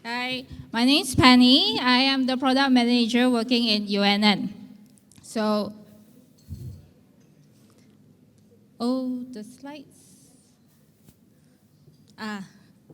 Hi, my name is Penny. I am the product manager working in UNN. So, the slides.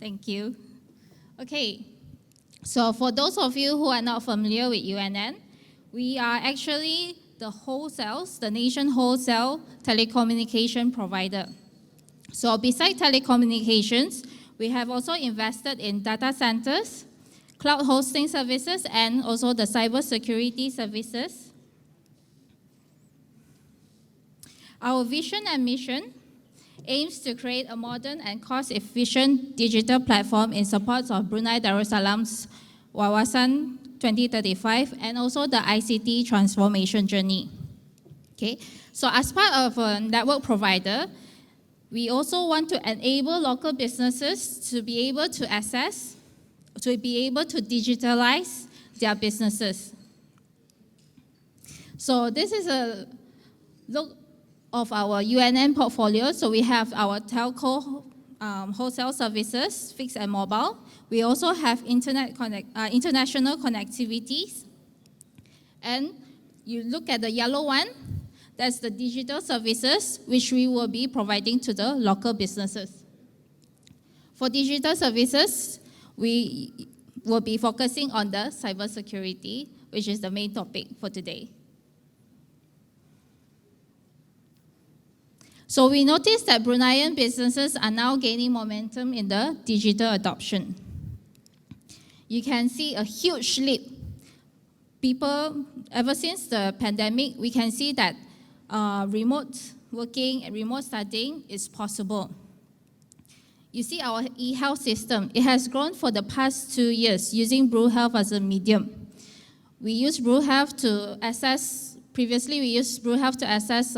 Thank you. Okay, so for those of you who are not familiar with UNN, we are actually the nation wholesale telecommunication provider. So besides telecommunications, we have also invested in data centers, cloud hosting services, and also the cybersecurity services. Our vision and mission aims to create a modern and cost-efficient digital platform in support of Brunei Darussalam's Wawasan 2035 and also the ICT transformation journey. Okay, so as part of a network provider, we also want to enable local businesses to be able to digitalize their businesses. So this is a look of our UNN portfolio. So we have our telco wholesale services, fixed and mobile. We also have international connectivities. And you look at the yellow one, that's the digital services, which we will be providing to the local businesses. For digital services, we will be focusing on the cybersecurity, which is the main topic for today. So we noticed that Bruneian businesses are now gaining momentum in the digital adoption. You can see a huge leap. People, ever since the pandemic, we can see that remote working and remote studying is possible. You see our e-health system, it has grown for the past 2 years using BruHealth as a medium. We use BruHealth to access, previously we used BruHealth to access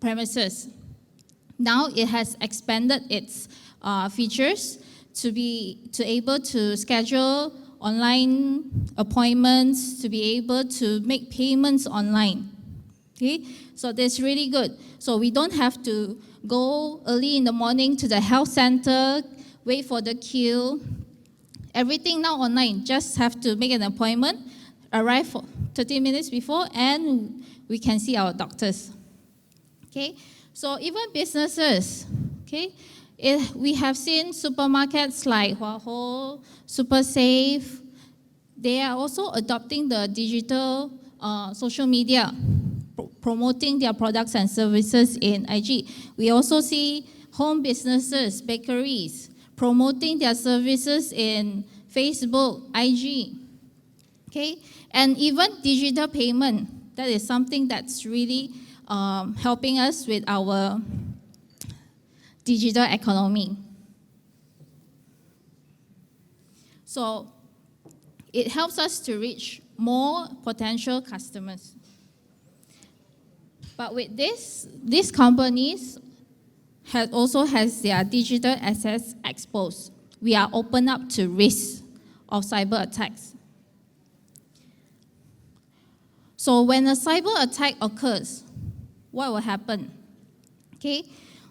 premises. Now it has expanded its features to be able to schedule online appointments, to be able to make payments online. Okay, so that's really good. So we don't have to go early in the morning to the health center, wait for the queue. Everything now online, just have to make an appointment, arrive for 30 minutes before, and we can see our doctors. Okay, so even businesses, okay, we have seen supermarkets like Huaho, SuperSafe, they are also adopting the digital social media, promoting their products and services in IG. We also see home businesses, bakeries, promoting their services in Facebook, IG, okay? And even digital payment, that is something that's really helping us with our digital economy. So it helps us to reach more potential customers. But with this, these companies also has their digital assets exposed. We are open up to risk of cyber attacks. So when a cyber attack occurs, what will happen? Okay,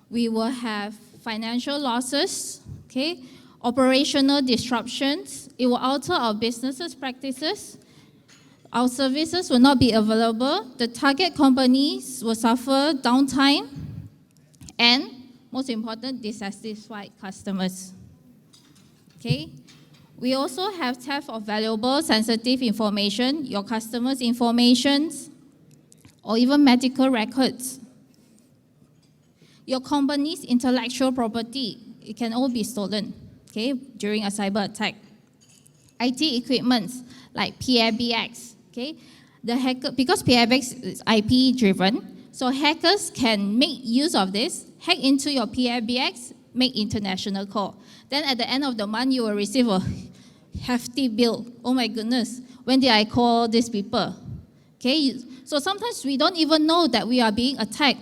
we will have financial losses, okay, operational disruptions. It will alter our business practices. Our services will not be available. The target companies will suffer downtime. And most important, dissatisfied customers. Okay? We also have theft of valuable, sensitive information, your customers' information, or even medical records. Your company's intellectual property, it can all be stolen, okay, during a cyber attack. IT equipment like PBX, okay, because PBX is IP driven, so hackers can make use of this, hack into your PBX, make international call. Then at the end of the month, you will receive a hefty bill. Oh my goodness, when did I call these people? Okay, so sometimes we don't even know that we are being attacked.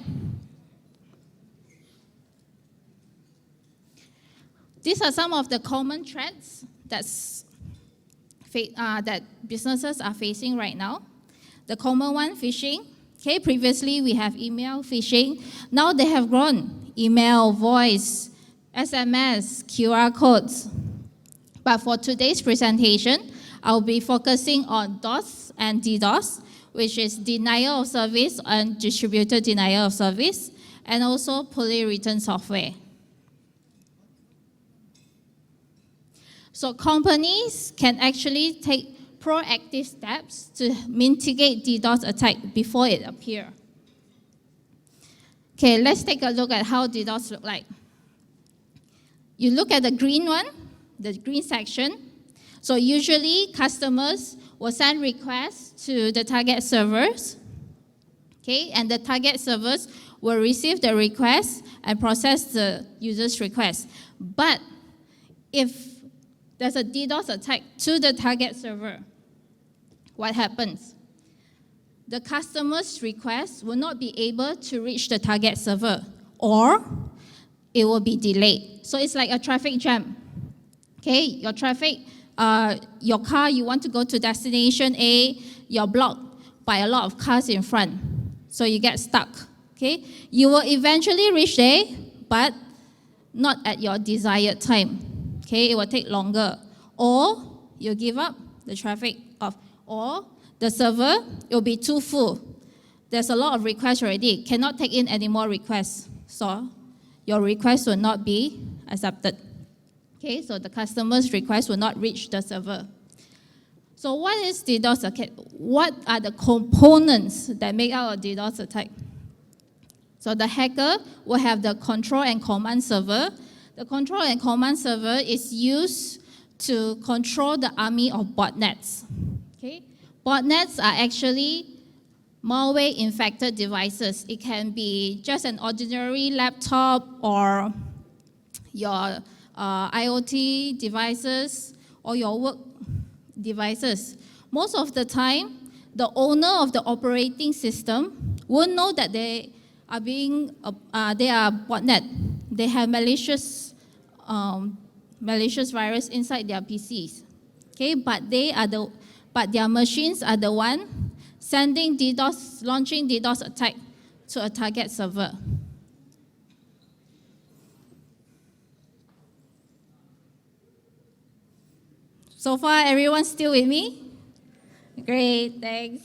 These are some of the common threats that businesses are facing right now. The common one, phishing. Okay, previously we have email phishing. Now they have grown. Email, voice, SMS, QR codes. But for today's presentation, I'll be focusing on DOS and DDoS, which is denial of service and distributed denial of service, and also poorly written software. So companies can actually take proactive steps to mitigate DDoS attack before it appears. Okay, let's take a look at how DDoS look like. You look at the green one, the green section. So usually customers will send requests to the target servers, okay, and the target servers will receive the request and process the user's request. But if there's a DDoS attack to the target server, what happens? The customer's request will not be able to reach the target server, or it will be delayed. So it's like a traffic jam. Okay, your traffic, your car, you want to go to destination A, you're blocked by a lot of cars in front. So you get stuck. Okay, you will eventually reach there, but not at your desired time. Okay, it will take longer. Or you give up the traffic off, or the server, it will be too full. There's a lot of requests already, cannot take in any more requests. So your request will not be accepted. Okay, so the customer's request will not reach the server. So what is DDoS attack? What are the components that make out a DDoS attack? So the hacker will have the control and command server. The control and command server is used to control the army of botnets. Okay? Botnets are actually malware-infected devices. It can be just an ordinary laptop or your IoT devices or your work devices. Most of the time, the owner of the operating system won't know that they are botnet. They have malicious virus inside their PCs. Okay, but their machines are the one sending DDoS, launching DDoS attack to a target server. So far, everyone still with me? Great, thanks.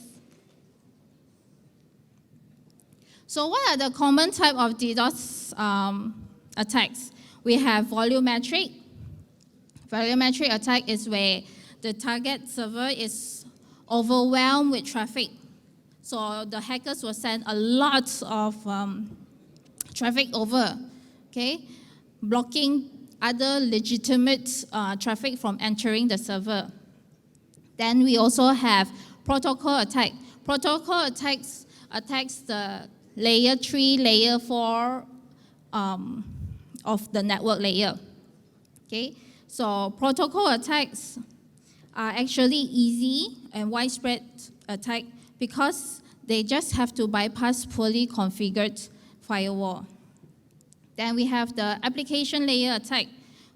So what are the common type of DDoS attacks? We have volumetric. Volumetric attack is where the target server is overwhelmed with traffic. So the hackers will send a lot of traffic over, okay, blocking other legitimate traffic from entering the server. Then we also have protocol attack. Protocol attacks the layer 3, layer 4 of the network layer. Okay, so protocol attacks are actually easy and widespread attack because they just have to bypass poorly configured firewall. Then we have the application layer attack,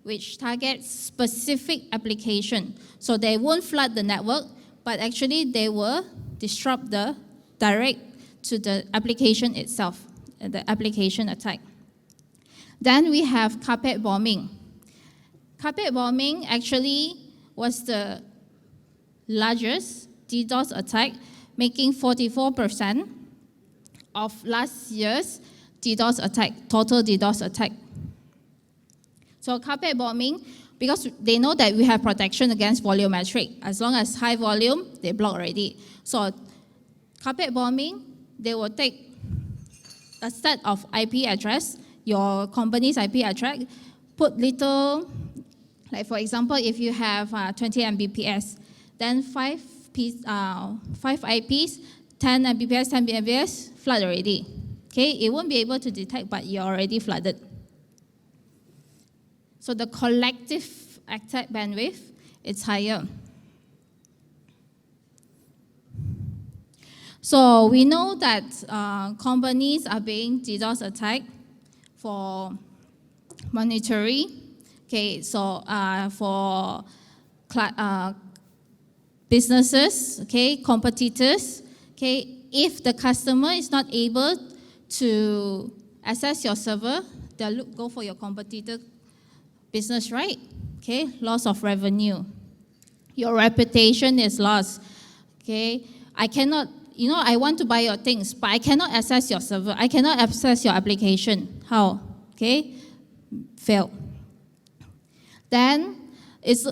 which targets specific application. So they won't flood the network, but actually they will disrupt the direct to the application itself, the application attack. Then we have carpet bombing. Carpet bombing actually was the largest DDoS attack, making 44% of last year's DDoS attack, total DDoS attack. So carpet bombing, because they know that we have protection against volumetric. As long as high volume, they block already. So carpet bombing, they will take a set of IP address, your company's IP address, put little, like for example, if you have 20 Mbps, then 5 IPs, 10 Mbps, 10 Mbps, flood already. Okay, it won't be able to detect, but you're already flooded. So the collective attack bandwidth is higher. So we know that companies are being DDoS attacked for monetary. Okay, so for businesses, okay, competitors. Okay, if the customer is not able to access your server, they'll go for your competitor business, right? Okay, loss of revenue. Your reputation is lost. Okay, I cannot, I want to buy your things, but I cannot access your server. I cannot access your application. How? Okay, fail. Then it's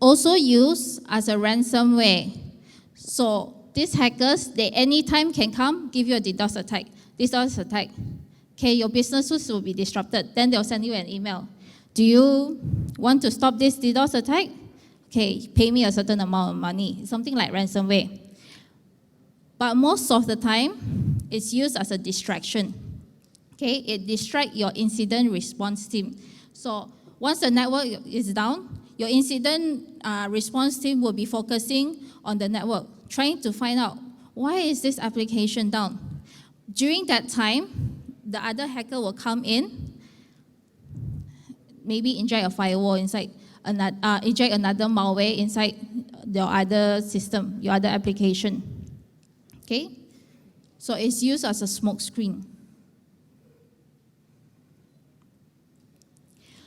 also used as a ransomware. So these hackers, they anytime can come, give you a DDoS attack. DDoS attack. Okay, your businesses will be disrupted. Then they'll send you an email. Do you want to stop this DDoS attack? Okay, pay me a certain amount of money. Something like ransomware. But most of the time, it's used as a distraction. Okay, it distracts your incident response team. So once the network is down, your incident response team will be focusing on the network, trying to find out why is this application down. During that time, the other hacker will come in, maybe inject a firewall inside, inject another malware inside your other system, your other application. Okay? So it's used as a smoke screen.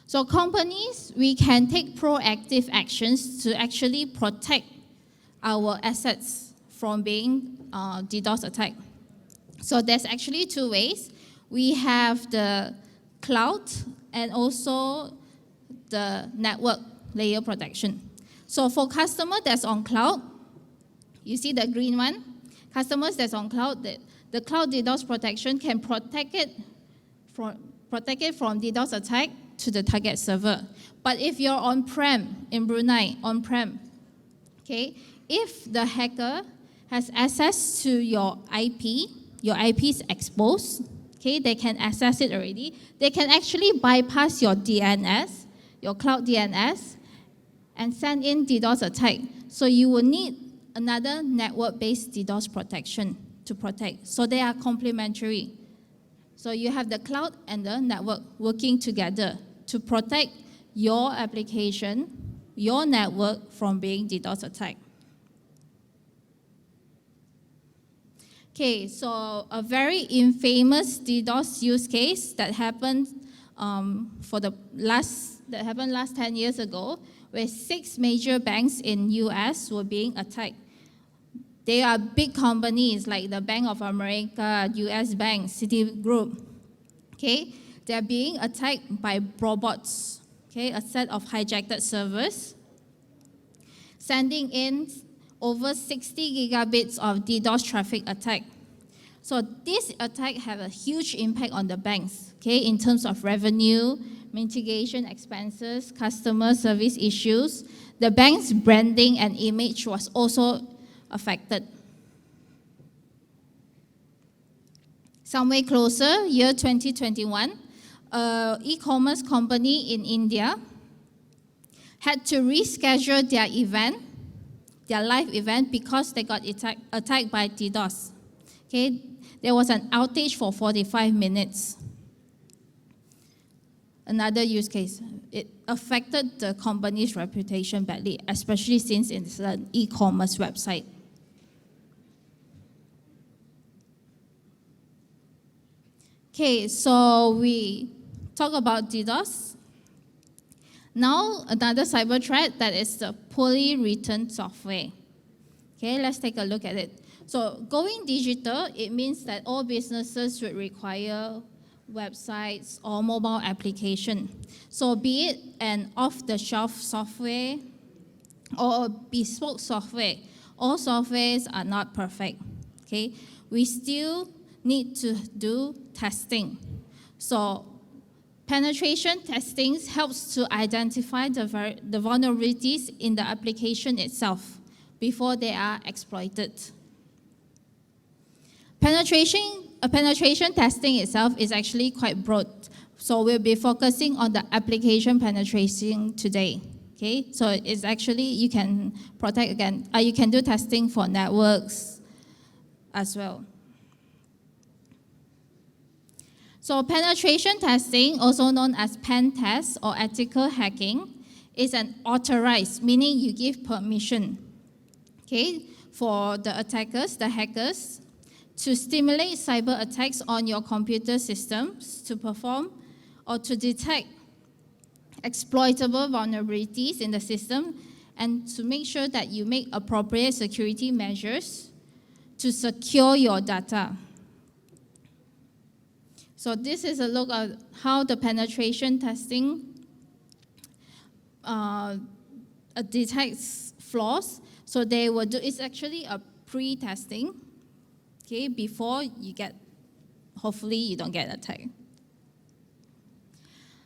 So companies, we can take proactive actions to actually protect our assets from being DDoS attacked. So there's actually two ways. We have the cloud and also the network layer protection. So for customer that's on cloud, you see the green one? Customers that's on cloud, the cloud DDoS protection can protect it from DDoS attack to the target server. But if you're on-prem, in Brunei, on-prem, okay, if the hacker has access to your IP is exposed, okay, they can access it already. They can actually bypass your DNS, your cloud DNS, and send in DDoS attack. So you will need another network-based DDoS protection to protect. So they are complementary. So you have the cloud and the network working together to protect your application, your network from being DDoS attacked. Okay, so a very infamous DDoS use case that happened last 10 years ago, where 6 major banks in US were being attacked. They are big companies like the Bank of America, US Bank, Citigroup. Okay, they're being attacked by robots. Okay, a set of hijacked servers, sending in over 60 gigabits of DDoS traffic attack. So this attack have a huge impact on the banks, okay, in terms of revenue, mitigation expenses, customer service issues. The bank's branding and image was also affected. Somewhere closer, year 2021, an e-commerce company in India had to reschedule their event, their live event, because they got attacked by DDoS. Okay, there was an outage for 45 minutes. Another use case, it affected the company's reputation badly, especially since it's an e-commerce website. Okay, so we talk about DDoS. Now, another cyber threat, that is the poorly written software. Okay, let's take a look at it. So going digital, it means that all businesses would require websites or mobile application. So be it an off-the-shelf software or a bespoke software, all softwares are not perfect. Okay, we still need to do testing. So penetration testing helps to identify the vulnerabilities in the application itself before they are exploited. Penetration testing itself is actually quite broad. So we'll be focusing on the application penetration today. Okay, so it's actually, you can protect again, you can do testing for networks as well. So penetration testing, also known as pen test or ethical hacking, is an authorized, meaning you give permission, okay, for the attackers, the hackers, to stimulate cyber attacks on your computer systems to perform or to detect exploitable vulnerabilities in the system, and to make sure that you make appropriate security measures to secure your data. So this is a look at how the penetration testing detects flaws. So they will do, it's actually a pre-testing, okay, before you get, hopefully you don't get attacked.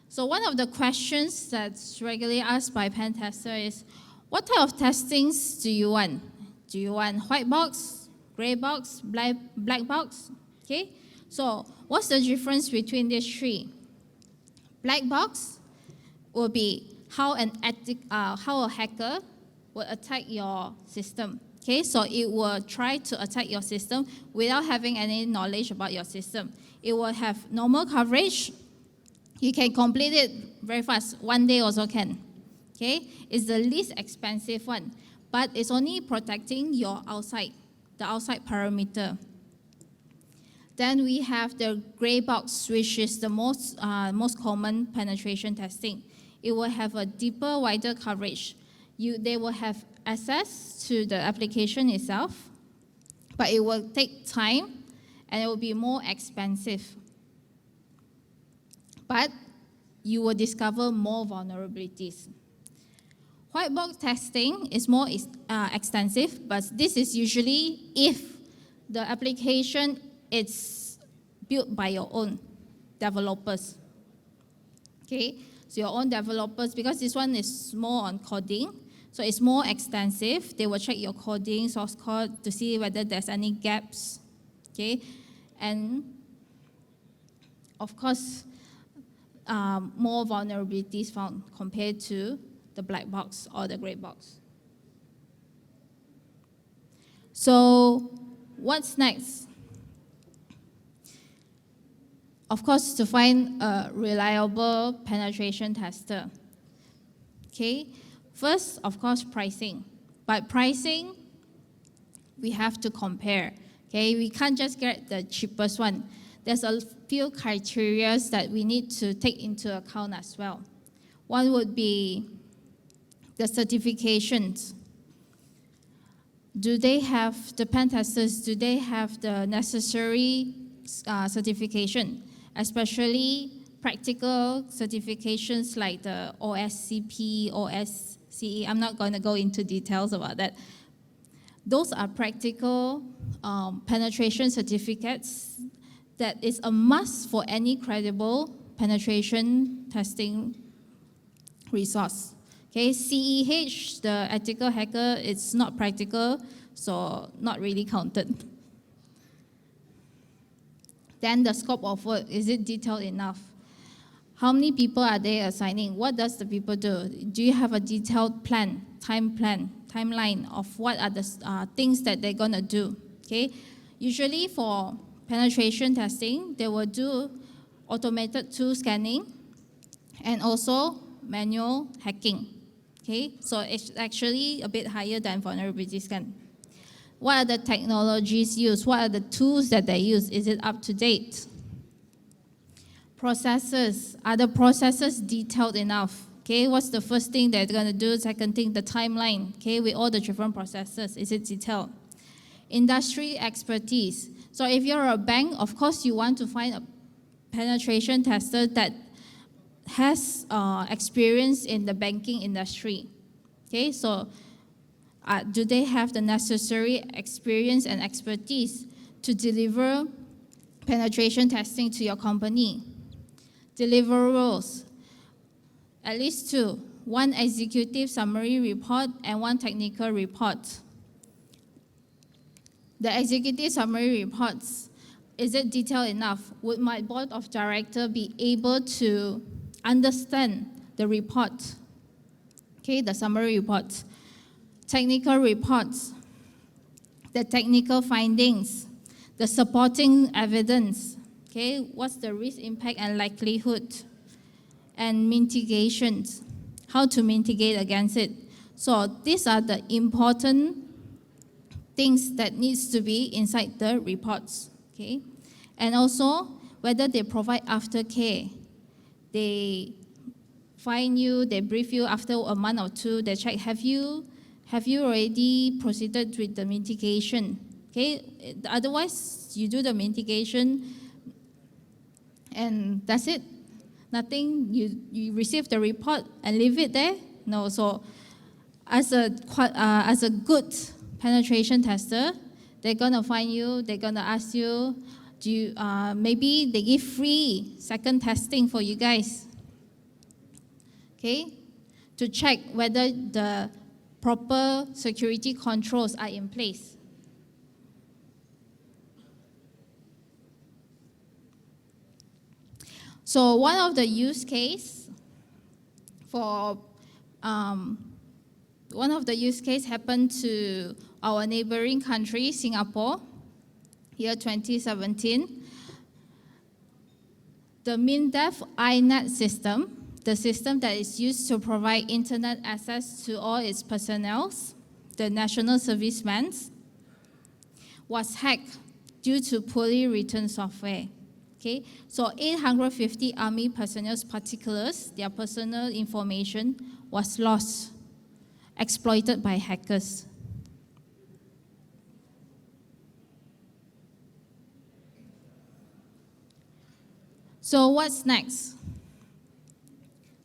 So one of the questions that's regularly asked by pen tester is, what type of testings do you want? Do you want white box, gray box, black box? Okay, so what's the difference between these three? Black box will be how a hacker will attack your system. Okay, so it will try to attack your system without having any knowledge about your system. It will have normal coverage. You can complete it very fast. 1 day also can. Okay, it's the least expensive one, but it's only protecting your outside, the outside perimeter. Then we have the gray box, which is the most common penetration testing. It will have a deeper, wider coverage. They will have access to the application itself, but it will take time and it will be more expensive. But you will discover more vulnerabilities. White box testing is more extensive, but this is usually if the application is built by your own developers. Okay, so your own developers, because this one is more on coding, so it's more extensive. They will check your coding, source code, to see whether there's any gaps. Okay, and of course, more vulnerabilities found compared to the black box or the gray box. So what's next? Of course, to find a reliable penetration tester. Okay, first, of course, pricing. But pricing, we have to compare. Okay, we can't just get the cheapest one. There's a few criteria that we need to take into account as well. One would be the certifications. Do they have, the pen testers, do they have the necessary certification, especially practical certifications like the OSCP, OSCE? I'm not going to go into details about that. Those are practical penetration certificates that is a must for any credible penetration testing resource. Okay, CEH, the ethical hacker, it's not practical, so not really counted. Then the scope of work, is it detailed enough? How many people are they assigning? What does the people do? Do you have a detailed plan, timeline of what are the things that they're gonna do? Okay, usually for penetration testing, they will do automated tool scanning and also manual hacking. Okay, so it's actually a bit higher than vulnerability scan. What are the technologies used? What are the tools that they use? Is it up to date? Processes. Are the processes detailed enough? Okay, what's the first thing they're going to do? Second thing, the timeline. Okay, with all the different processes, is it detailed? Industry expertise. So if you're a bank, of course you want to find a penetration tester that has experience in the banking industry. Okay, so do they have the necessary experience and expertise to deliver penetration testing to your company? Deliverables, at least 2. 1 executive summary report and 1 technical report. The executive summary reports, is it detailed enough? Would my board of directors be able to understand the report? Okay, the summary report. Technical reports, the technical findings, the supporting evidence. Okay, what's the risk, impact, and likelihood? And mitigations, how to mitigate against it. So these are the important things that needs to be inside the reports. Okay, and also whether they provide aftercare. They find you, they brief you after a month or two, they check, have you already proceeded with the mitigation? Okay, otherwise you do the mitigation and that's it. Nothing, you receive the report and leave it there? No, so as a good penetration tester, they're gonna find you, they're gonna ask you, maybe they give free second testing for you guys, okay, to check whether the proper security controls are in place. So one of the use case happened to our neighboring country, Singapore, year 2017. The MINDEF INET system, the system that is used to provide internet access to all its personnel, the national servicemen, was hacked due to poorly written software. Okay, so 850 Army personnel's particulars, their personal information, was lost, exploited by hackers. So what's next?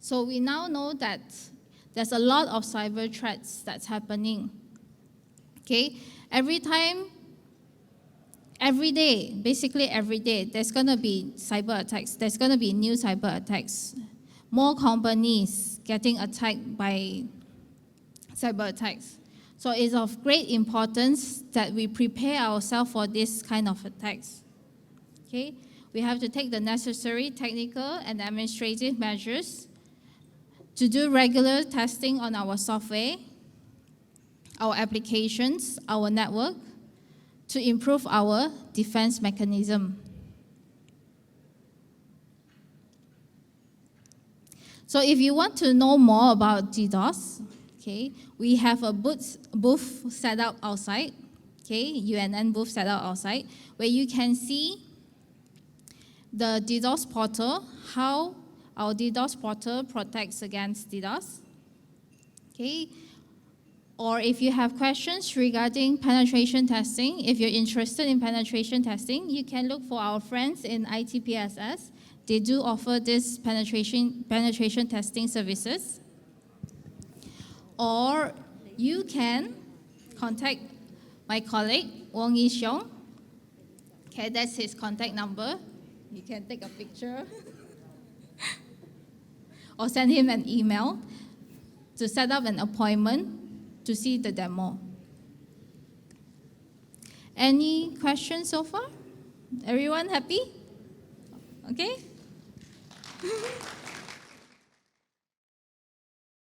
So we now know that there's a lot of cyber threats that's happening. Okay, every day, basically every day, there's going to be cyber attacks. There's going to be new cyber attacks. More companies getting attacked by cyber attacks. So it's of great importance that we prepare ourselves for this kind of attacks. Okay, we have to take the necessary technical and administrative measures to do regular testing on our software, our applications, our network, to improve our defense mechanism. So if you want to know more about DDoS, okay, we have a booth set up outside, okay, UNN booth set up outside, where you can see the DDoS portal, how our DDoS portal protects against DDoS, okay. Or if you have questions regarding penetration testing, if you're interested in penetration testing, you can look for our friends in ITPSS. They do offer this penetration testing services. Or you can contact my colleague, Wong Yi-xiong. Okay, that's his contact number. You can take a picture or send him an email to set up an appointment to see the demo. Any questions so far? Everyone happy? Okay?